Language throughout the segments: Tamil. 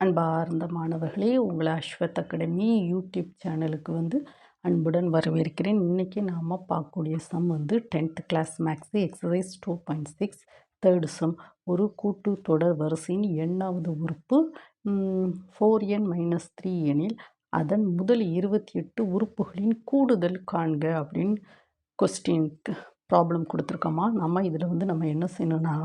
அன்பார்ந்த மாணவர்களே, உங்களை அஸ்வத் அகாடமி யூடியூப் சேனலுக்கு அன்புடன் வரவேற்கிறேன். இன்றைக்கி நாம் பார்க்கக்கூடிய sum 10th class maths exercise 2.6 third sum. ஒரு கூட்டு தொடர் வரிசையின் எண்ணாவது உறுப்பு 4n-3 எனில் அதன் முதல் 28 உறுப்புகளின் கூடுதல் காண்க அப்படின்னு கொஸ்டினுக்கு ப்ராப்ளம் கொடுத்துருக்கோமா. நம்ம இதில் நம்ம என்ன செய்யணும்னா,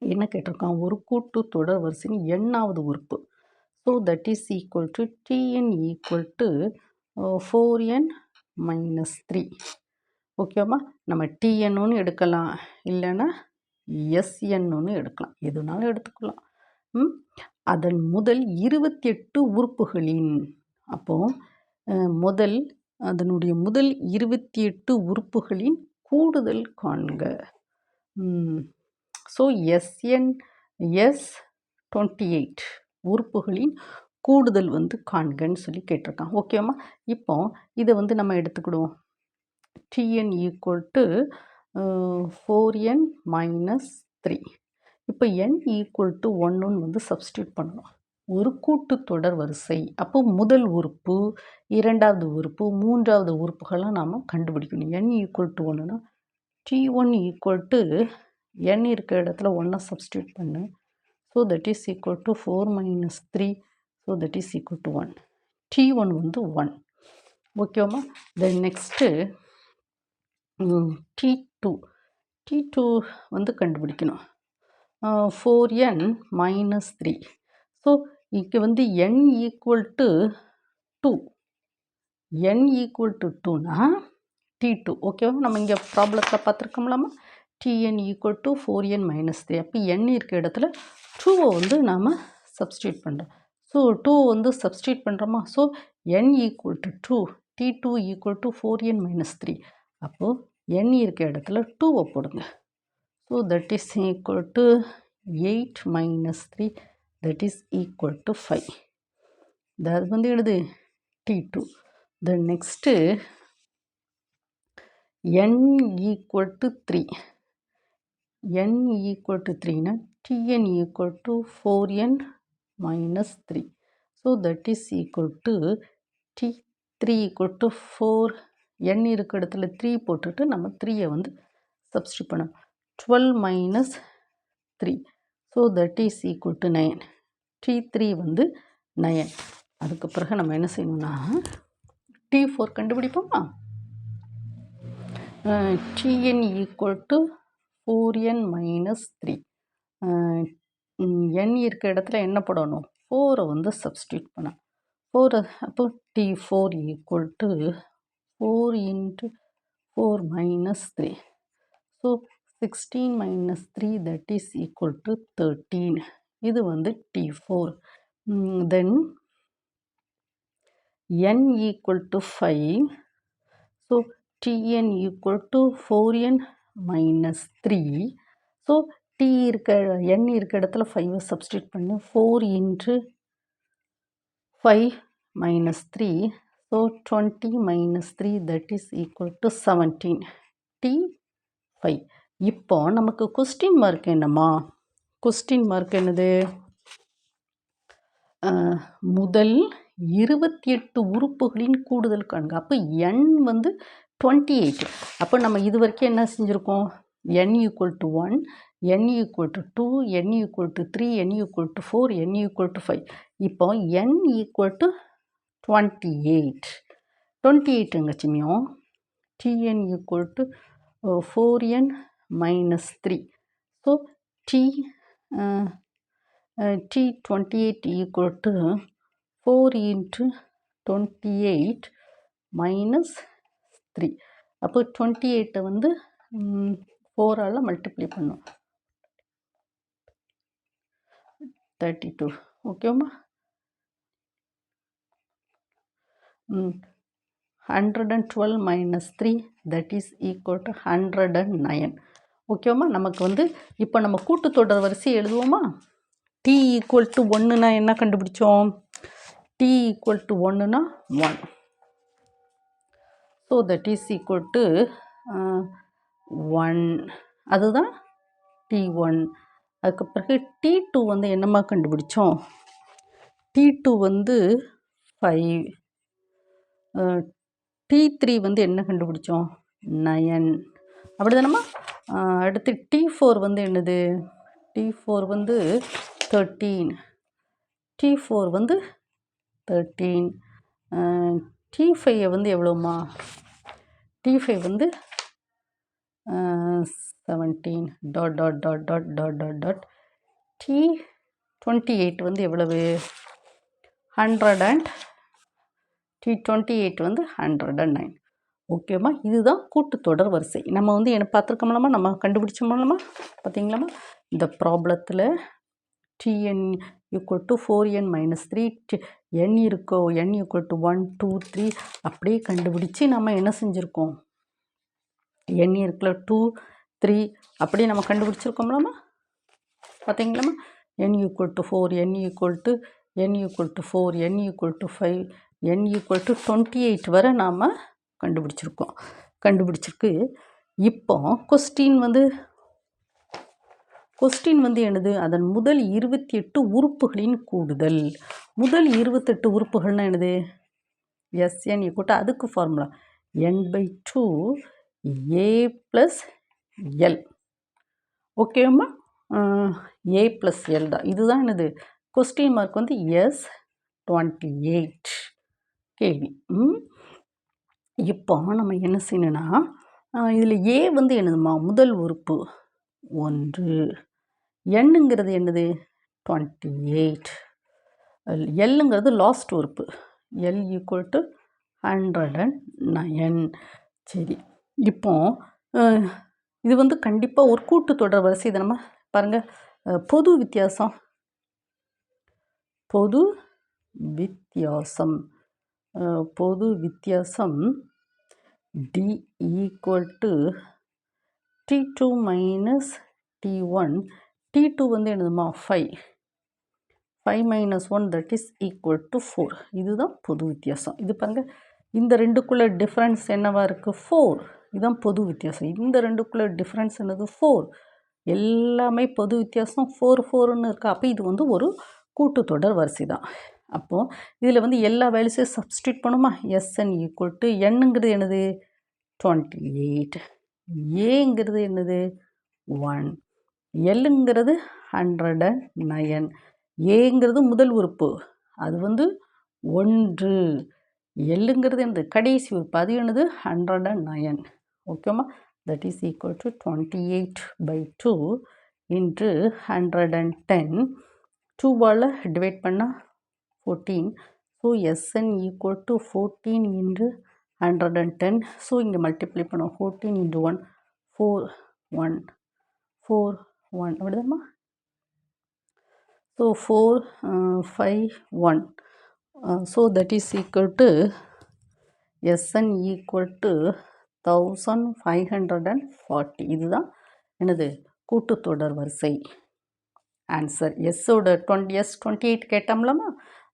என்ன கேட்டிருக்கான், ஒரு கூட்டு தொடர் வரிசையின் எண்ணாவது உறுப்பு. So that is equal to TN equal to 4n-3. ஓகேவா, நம்ம டிஎன்னு எடுக்கலாம், இல்லைன்னா எஸ்என்னு எடுக்கலாம், எதுனாலும் எடுத்துக்கலாம். அதன் முதல் 28 உறுப்புகளின், அப்போது அதனுடைய முதல் 28 உறுப்புகளின் கூடுதல் காண்க. ஸோ S28 உறுப்புகளின் கூடுதல் காண்கன்னு சொல்லி கேட்டிருக்கான். ஓகேம்மா, இப்போ இதை நம்ம எடுத்துக்கிடுவோம். TN equal to 4n-3. இப்போ n ஈக்குவல் டு 1 சப்ஸ்டியூட் பண்ணணும். ஒரு கூட்டு தொடர் வரிசை, அப்போ முதல் உறுப்பு, இரண்டாவது உறுப்பு, மூன்றாவது உறுப்புகள்லாம் நாம் கண்டுபிடிக்கணும். n ஈக்குவல் டு 1னா T1 ஈக்குவல் டு n இருக்கிற இடத்துல 1 சப்ஸ்டியூட் பண்ணு. So that is equal to 4-3. So that is equal to 1. T1 1. ஓகேவா, தென் நெக்ஸ்ட்டு T2 கண்டுபிடிக்கணும். 4n-3. ஸோ இங்கே n equal to 2. n equal to 2னா T2. ஓகேவா, நம்ம இங்கே ப்ராப்ளத்தில் பார்த்துருக்கோம்லாமா. Tn equal to 4n-3. அப்போ n இருக்க இடத்துல 2 நாம் சப்ஸ்டியூட் பண்ணுறோம். ஸோ 2 சப்ஸ்டியூட் பண்ணுறோமா. So n equal to 2, T2 equal to 4n-3. அப்போது n இருக்க இடத்துல 2 போடுங்க. So that is equal to 8-3. That is equal to 5. அது எழுது T2. Then next n equal to 3. n equal to 3னா Tn equal to 4n-3. So that is equal to T3 equal to 4. n இருக்க இடத்துல 3 போட்டுட்டு நம்ம 3 சப்ஸ்டியூட் பண்ணோம். 12-3. So that is equal to 9. T3 9. அதுக்கு பிறகு நம்ம என்ன செய்யணும்னா T4 கண்டுபிடிப்போமா. Tn equal to 4n-3. n இருக்க இடத்துல என்ன போடணும், 4 சப்ஸ்டியூட் பண்ண. 4 அப்போ T4 equal to 4 × 4-3. So 16-3 that is equal to 13. இது T4. Then n equal to 5. So Tn equal to 4n-3. So n இருக்க இடத்துல 5 சப்ஸ்டியூட் பண்ணு. 4 × 5-3. So 20-3 that is equal to 17. T5. இப்போ நமக்கு கொஸ்டின் மார்க் என்னம்மா, கொஸ்டின் மார்க் என்னது, முதல் 28 உறுப்புகளின் கூடுதல் காண்க. அப்போ n 28. அப்போ நம்ம இது வரைக்கும் என்ன செஞ்சுருக்கோம், n equal to 1, n equal to 2, n equal to 3, n equal to 4, n equal to 5. இப்போ n equal to 28. 28ங்க சிமியும். Tn equal to 4n-3. So T28 equal to 4 × 28-3. அப்போ 28 4ஆல் மல்டிப்ளை பண்ணும். 32. ஓகேவா, 112-3 தட் இஸ் ஈக்குவல் டு 109. ஓகேவா, நமக்கு இப்போ நம்ம கூட்டுத்தொடர் வரிசை எழுதுவோமா. T ஈக்குவல் டு 1னா என்ன கண்டுபிடிச்சோம், T ஈக்குவல் டு 1னா 1. So that is equal to 1. அதுதான் T1. அதுக்கு பிறகு T2 என்னமா கண்டுபிடிச்சோம், T2 வந்து 5, T3 வந்து என்ன கண்டுபிடிச்சோம் 9, அப்படி தானம்மா. அடுத்து T4 வந்து என்னது, T4 வந்து 13, T4 வந்து 13, T5 வந்து எவ்வளோம்மா, T5 வந்து 17 dot dot dot dot dot dot dot T28 வந்து எவ்வளவு 100 அண்ட் T28 வந்து 109. ஓகேம்மா, இதுதான் கூட்டுத்தொடர் வரிசை. நம்ம வந்து என்ன பார்த்துருக்கோம்லாமா, நம்ம கண்டுபிடிச்சோம்லாமா, பார்த்தீங்களாம்மா. இந்த ப்ராப்ளத்தில் Tn equal to 4n-3 n இருக்கோ, n ஈக்குவல் டு 1 2 3 அப்படியே கண்டுபிடிச்சி நம்ம என்ன செஞ்சுருக்கோம், n இருக்குல்ல 2 3 அப்படியே நம்ம கண்டுபிடிச்சிருக்கோம்லாமா, பார்த்தீங்களாம்மா. n equal to 4, n equal to 4, n equal to 5, n equal to 28 வரை நாம் கண்டுபிடிச்சிருக்கு. இப்போ கொஸ்டின் வந்து என்னது, அதன் முதல் 28 உறுப்புகளின் கூடுதல். முதல் 28 உறுப்புகள்னால் என்னது, Sn ஈக்குவல் டு, அதுக்கு ஃபார்முலா n/2 a + l. ஓகேம்மா, a + l தான். இதுதான் என்னது, கொஸ்டின் மார்க் வந்து S28 கேள்வி. இப்போ நம்ம என்ன செய்யணும்னா, இதில் a வந்து என்னதுமா, முதல் உறுப்பு 1, என்னங்கிறது என்னது 28, எல்லுங்கிறது லாஸ்ட் உறுப்பு, l ஈக்குவல் டு 109. சரி, இப்போ இது வந்து கண்டிப்பாக ஒரு கூட்டுத்தொடர் வரிசை. இதை நம்ம பாருங்கள், பொது வித்தியாசம் d equal to T2 minus T1. T2 வந்து என்னதுமா 5 - 1 தட் இஸ் ஈக்குவல் டு 4. இதுதான் பொது வித்தியாசம். இது பாருங்கள், இந்த ரெண்டுக்குள்ள டிஃப்ரென்ஸ் என்னவா இருக்குது 4. இதுதான் பொது வித்தியாசம். இந்த ரெண்டுக்குள்ள டிஃப்ரென்ஸ் என்னது 4. எல்லாமே பொது வித்தியாசம் 4 4ன்னு இருக்குது. அப்போ இது வந்து ஒரு கூட்டுத்தொடர் வரிசை தான். அப்போது இதில் வந்து எல்லா வேல்யூஸையும் சப்ஸ்டியூட் பண்ணுமா. Sn ஈக்குவல் டு என்னங்கிறது என்னது 28, ஏங்கிறது என்னது 1, எல்லுங்கிறது 109, ஏங்கிறது முதல் உறுப்பு, அது வந்து 1, எல்லுங்கிறது என்னது கடைசி உறுப்பு, அது என்னது 109. ஓகேம்மா, that is equal to 28/2 into 110. 2வால் டிவைட் பண்ணால் 14. So Sn equal to 14 into 110. So இங்கே மல்டிப்ளை பண்ணுவோம். 14 இன்ட்டு 1 4 1 4 1 அப்படிதாம்மா. So 4 5 1. So that is equal to Sn equal to 1540. இதுதான் என்னது கூட்டுத்தொடர் வரிசை. ஆன்சர் எஸ்ஸோட S28 கேட்டோம்லாமா,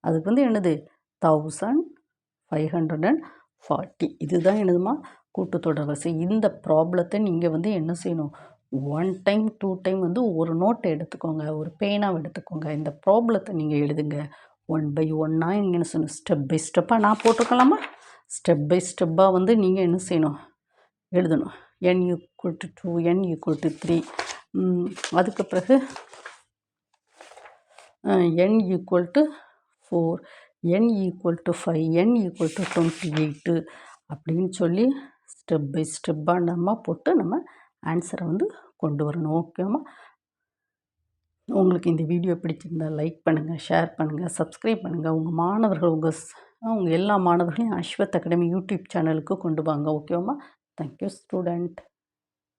அதுக்கு வந்து என்னது 1540. இதுதான் என்னதுமா கூட்டுத்தொடர் வரிசை. இந்த ப்ராப்ளத்தை நீங்கள் வந்து என்ன செய்யணும், 1 டைம் 2 டைம் வந்து ஒரு நோட்டை எடுத்துக்கோங்க, ஒரு பேனாவை எடுத்துக்கோங்க. இந்த ப்ராப்ளத்தை நீங்கள் எழுதுங்க. 1 by 1 நீங்கள் என்ன செய்யணும், ஸ்டெப் பை ஸ்டெப்பாக நான் போட்டிருக்கலாமா, ஸ்டெப் பை ஸ்டெப்பாக வந்து நீங்கள் என்ன செய்யணும், எழுதணும். n equal to 2, n equal to 3, அதுக்கு பிறகு n equal to 4, n equal to 5, n equal to 28 அப்படின்னு சொல்லி ஸ்டெப் பை ஸ்டெப்பாக நம்ம போட்டு நம்ம ஆன்சரை வந்து கொண்டு வரணும். ஓகேம்மா, உங்களுக்கு இந்த வீடியோ பிடிச்சிருந்தால் லைக் பண்ணுங்கள், ஷேர் பண்ணுங்கள், சப்ஸ்கிரைப் பண்ணுங்கள். உங்கள் மாணவர்கள் உங்கள் எல்லா மாணவர்களையும் அஸ்வத் அகாடமி யூடியூப் சேனலுக்கு கொண்டு வாங்க. ஓகேம்மா, தேங்க்யூ ஸ்டூடெண்ட்.